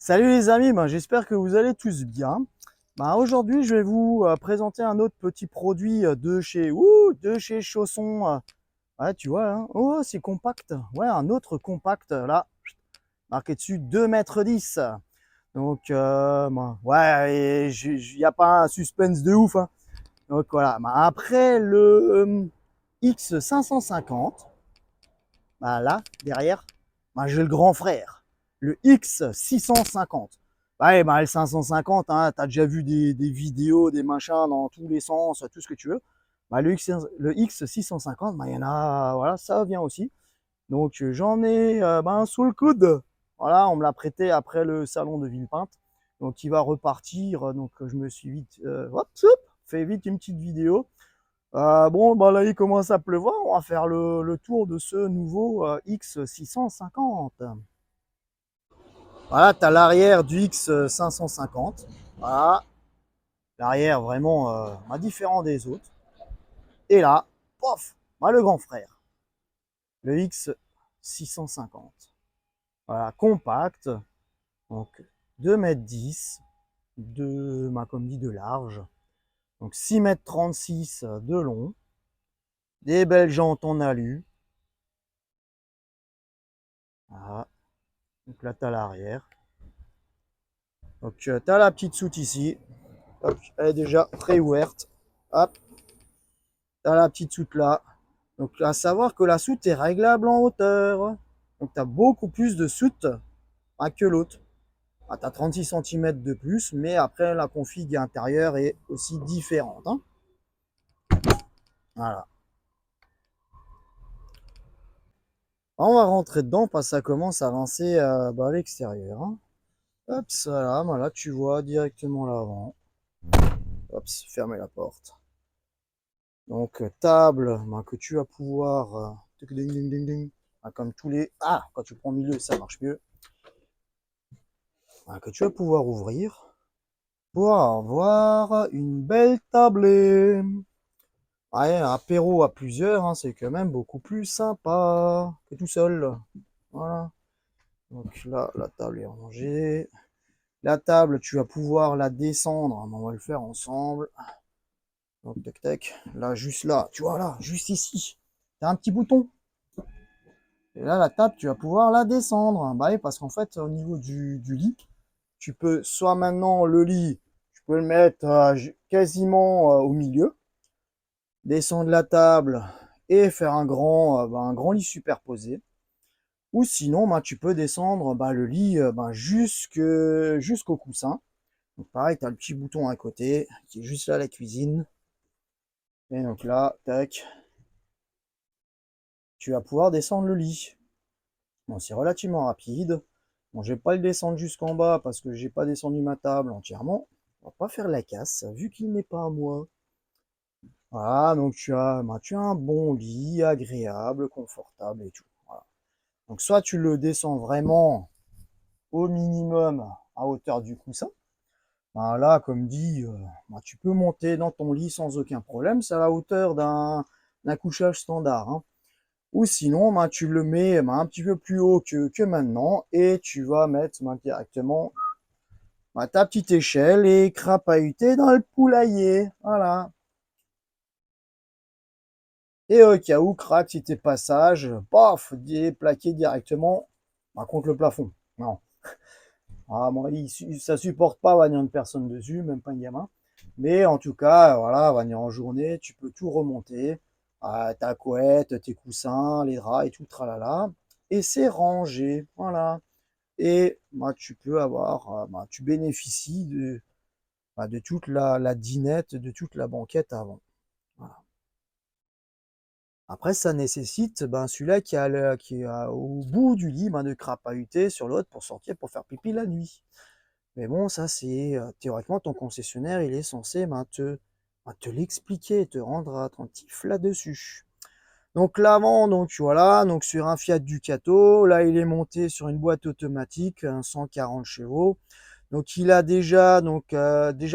Salut les amis, j'espère que vous allez tous bien. Aujourd'hui, je vais vous présenter un autre petit produit de chez Chausson. Ouais, tu vois, hein. Oh, c'est compact. Ouais, un autre compact là, marqué dessus 2,10 m. Donc, ouais, il n'y a pas un suspense de ouf, hein. Donc voilà. Après le X550, là, derrière, j'ai le grand frère, le X650. Ouais, le 550, hein, tu as déjà vu des vidéos, des machins dans tous les sens, tout ce que tu veux. Le X650, il y en a, voilà, ça vient aussi. Donc j'en ai sous le coude. Voilà, on me l'a prêté après le salon de Villepinte. Donc il va repartir. Donc je me suis vite, fait vite une petite vidéo. Là, il commence à pleuvoir. On va faire le tour de ce nouveau X650. Voilà, tu as l'arrière du X550. Voilà, l'arrière vraiment différent des autres. Et là, pof, le grand frère, le X650. Voilà, compact. Donc 2,10 m comme dit, de large. Donc 6,36 m de long. Des belles jantes en alu. Voilà. Donc là, tu as l'arrière. Donc tu as la petite soute ici. Hop, elle est déjà pré-ouverte. Hop, tu as la petite soute là. Donc à savoir que la soute est réglable en hauteur. Donc tu as beaucoup plus de soute que l'autre. Tu as 36 cm de plus, mais après la config intérieure est aussi différente, hein. Voilà. On va rentrer dedans parce que ça commence à avancer à l'extérieur, hein. Hop, là tu vois directement l'avant. Hop, fermer la porte. Donc table que tu vas pouvoir comme tous les quand tu prends au milieu ça marche mieux, que tu vas pouvoir ouvrir pour avoir une belle tablée. Ouais, un apéro à plusieurs, hein, c'est quand même beaucoup plus sympa que tout seul. Voilà. Donc là, la table est rangée. La table, tu vas pouvoir la descendre. On va le faire ensemble. Donc, tac, tac. Là, juste là, tu vois là, juste ici. Tu as un petit bouton. Et là, la table, tu vas pouvoir la descendre. Oui, parce qu'en fait, au niveau du lit, tu peux soit maintenant le lit, tu peux le mettre quasiment au milieu, descendre la table et faire un grand lit superposé. Ou sinon, tu peux descendre le lit jusqu'au coussin. Donc pareil, tu as le petit bouton à côté qui est juste là, la cuisine. Et donc là, tac, tu vas pouvoir descendre le lit. Bon, c'est relativement rapide. Bon, je vais pas le descendre jusqu'en bas parce que j'ai pas descendu ma table entièrement. On va pas faire la casse, vu qu'il n'est pas à moi. Voilà, donc tu as un bon lit, agréable, confortable et tout. Voilà. Donc soit tu le descends vraiment au minimum à hauteur du coussin. Là, comme dit, tu peux monter dans ton lit sans aucun problème. C'est à la hauteur d'un couchage standard, hein. Ou sinon, tu le mets un petit peu plus haut que maintenant et tu vas mettre directement ta petite échelle et crapahuter dans le poulailler. Voilà. Et au cas où, craque, si tes passages, paf, plaqué directement contre le plafond. Non. Ça supporte pas venir une personne dessus, même pas un gamin. Mais en tout cas, voilà, venir en journée, tu peux tout remonter. Ta couette, tes coussins, les draps et tout, tralala. Et c'est rangé. Voilà. Et tu peux avoir, tu bénéficies de toute la dinette, de toute la banquette avant. Voilà. Après, ça nécessite celui-là qui est au bout du lit de crapahuter sur l'autre pour sortir pour faire pipi la nuit. Mais bon, ça c'est théoriquement ton concessionnaire, il est censé te l'expliquer, te rendre attentif là-dessus. Donc l'avant, donc voilà, donc sur un Fiat Ducato, là il est monté sur une boîte automatique, 140 chevaux. Donc il a déjà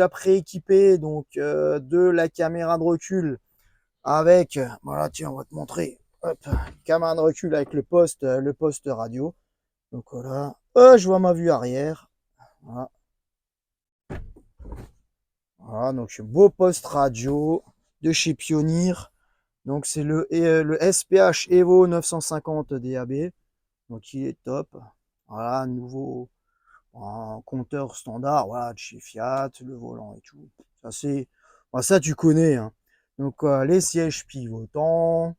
prééquipé de la caméra de recul avec, voilà, tiens, on va te montrer, hop, caméra de recul avec le poste radio. Donc voilà, je vois ma vue arrière. Voilà. Voilà, donc beau poste radio de chez Pioneer. Donc c'est le SPH Evo 950 DAB. Donc il est top. Voilà, nouveau compteur standard, voilà, de chez Fiat, le volant et tout. Ça c'est, bah, ça tu connais, hein. Donc les sièges pivotants.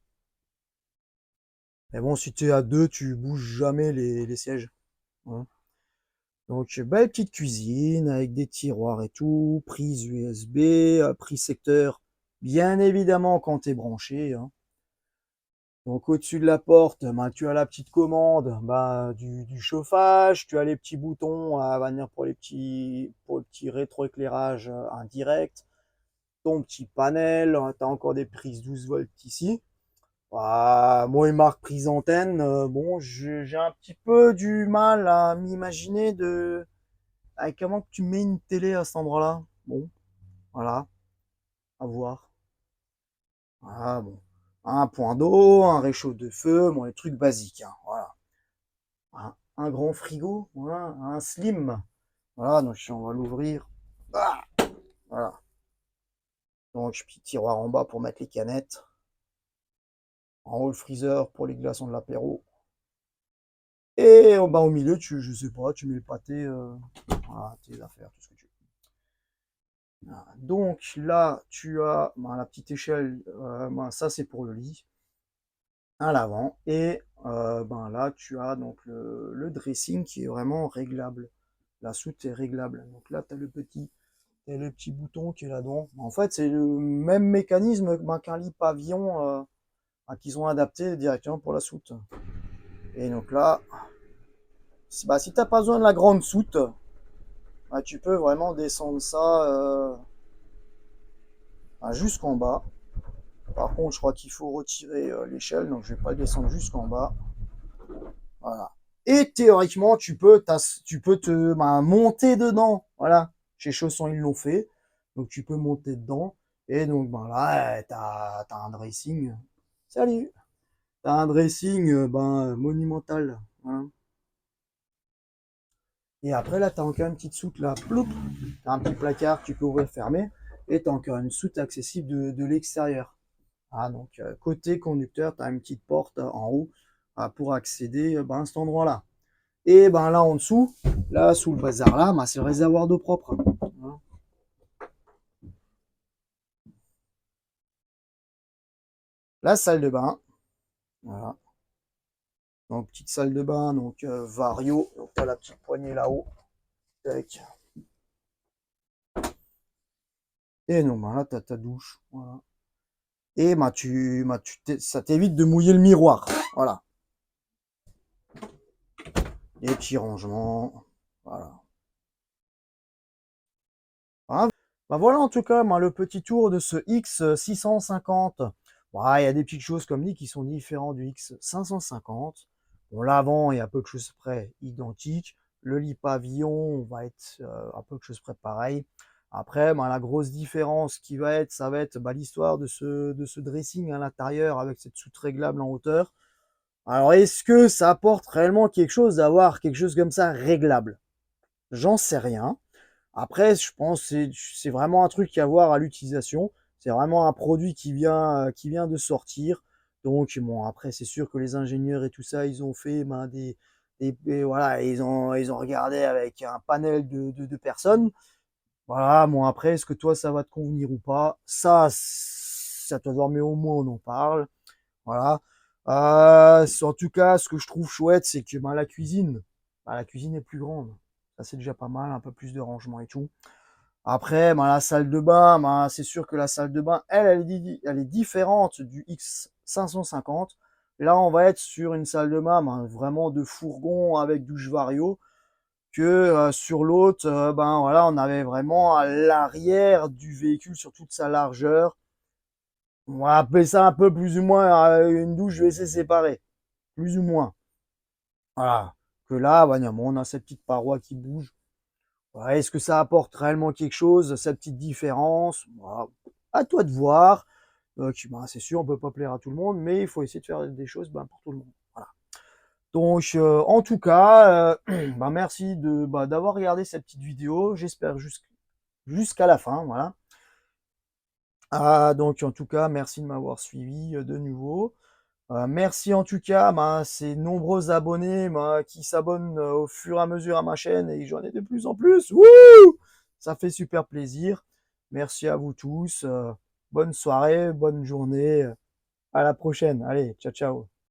Mais bon, si tu es à deux, tu bouges jamais les sièges, hein. Donc belle petite cuisine avec des tiroirs et tout, prise USB, prise secteur, bien évidemment quand tu es branché, hein. Donc au-dessus de la porte, bah, tu as la petite commande bah, du chauffage, tu as les petits boutons à venir pour le petit rétroéclairage indirect, ton petit panel, tu as encore des prises 12 volts ici. Ah, moi, une marque prise antenne, bon, j'ai un petit peu du mal à m'imaginer avec comment tu mets une télé à cet endroit-là. Bon, voilà, à voir. Ah bon, un point d'eau, un réchaud de feu, bon, les trucs basiques, hein, voilà. Un grand frigo, voilà, un slim. Voilà, donc on va l'ouvrir. Ah, voilà. Donc petit tiroir en bas pour mettre les canettes. En haut le freezer pour les glaçons de l'apéro. Et en bas au milieu, je sais pas, tu mets le pâté, voilà, tes affaires, tout ce que tu veux. Voilà. Donc là, tu as ben, la petite échelle, ben, ça c'est pour le lit, à l'avant. Et ben là, tu as donc le dressing qui est vraiment réglable. La soute est réglable. Donc là, tu as le petit bouton qui est là-dedans. En fait, c'est le même mécanisme qu'un lit pavillon qu'ils ont adapté directement pour la soute. Et donc là, si tu n'as pas besoin de la grande soute, bah, tu peux vraiment descendre ça jusqu'en bas. Par contre, je crois qu'il faut retirer l'échelle, donc je vais pas le descendre jusqu'en bas. Voilà. Et théoriquement, tu peux te monter dedans. Voilà. Chez Chausson, ils l'ont fait. Donc tu peux monter dedans. Et donc ben là, t'as un dressing. Salut. T'as un dressing monumental, hein. Et après là, t'as encore une petite soute là. Ploup. T'as un petit placard que tu peux ouvrir fermer. Et t'as encore une soute accessible de l'extérieur. Ah, donc côté conducteur, tu as une petite porte en haut pour accéder à cet endroit-là. Et ben là en dessous, là sous le bazar là, c'est le réservoir d'eau propre. Voilà. La salle de bain. Voilà. Donc petite salle de bain, donc Vario. Donc tu as la petite poignée là-haut. Et donc ben, là tu as ta douche. Voilà. Et ça t'évite de mouiller le miroir. Voilà. Les petits rangements. Voilà. Hein, bah voilà en tout cas le petit tour de ce X650. Bon, il y a des petites choses comme dit qui sont différentes du X550. Bon, l'avant est à peu de choses près identique. Le lit pavillon va être à peu de choses près pareil. Après, la grosse différence qui va être, ça va être l'histoire de ce dressing à l'intérieur avec cette soute réglable en hauteur. Alors, est-ce que ça apporte réellement quelque chose d'avoir quelque chose comme ça réglable? J'en sais rien. Après, je pense que c'est vraiment un truc à voir à l'utilisation. C'est vraiment un produit qui vient de sortir. Donc, bon, après, c'est sûr que les ingénieurs et tout ça, ils ont fait voilà, ils ont regardé avec un panel de personnes. Voilà, bon, après, est-ce que toi, ça va te convenir ou pas? Ça te voir, mais au moins, on en parle. Voilà. En tout cas, ce que je trouve chouette, c'est que la cuisine est plus grande. Ça, c'est déjà pas mal, un peu plus de rangement et tout. Après, la salle de bain, c'est sûr que la salle de bain, elle est différente du X550. Là, on va être sur une salle de bain vraiment de fourgon avec douche vario, que sur l'autre, voilà, on avait vraiment à l'arrière du véhicule sur toute sa largeur. On va appeler ça un peu plus ou moins une douche WC séparée, plus ou moins. Voilà. Que là, on a cette petite paroi qui bouge. Ouais, est-ce que ça apporte réellement quelque chose, cette petite différence? Voilà. À toi de voir. Donc, c'est sûr, on peut pas plaire à tout le monde, mais il faut essayer de faire des choses pour tout le monde. Voilà. Donc, en tout cas, bah, merci d'avoir regardé cette petite vidéo. J'espère jusqu'à la fin, voilà. Ah, donc, en tout cas, merci de m'avoir suivi de nouveau. Merci en tout cas ces nombreux abonnés qui s'abonnent au fur et à mesure à ma chaîne et j'en ai de plus en plus. Wouh! Ça fait super plaisir. Merci à vous tous. Bonne soirée, bonne journée. À la prochaine. Allez, ciao, ciao.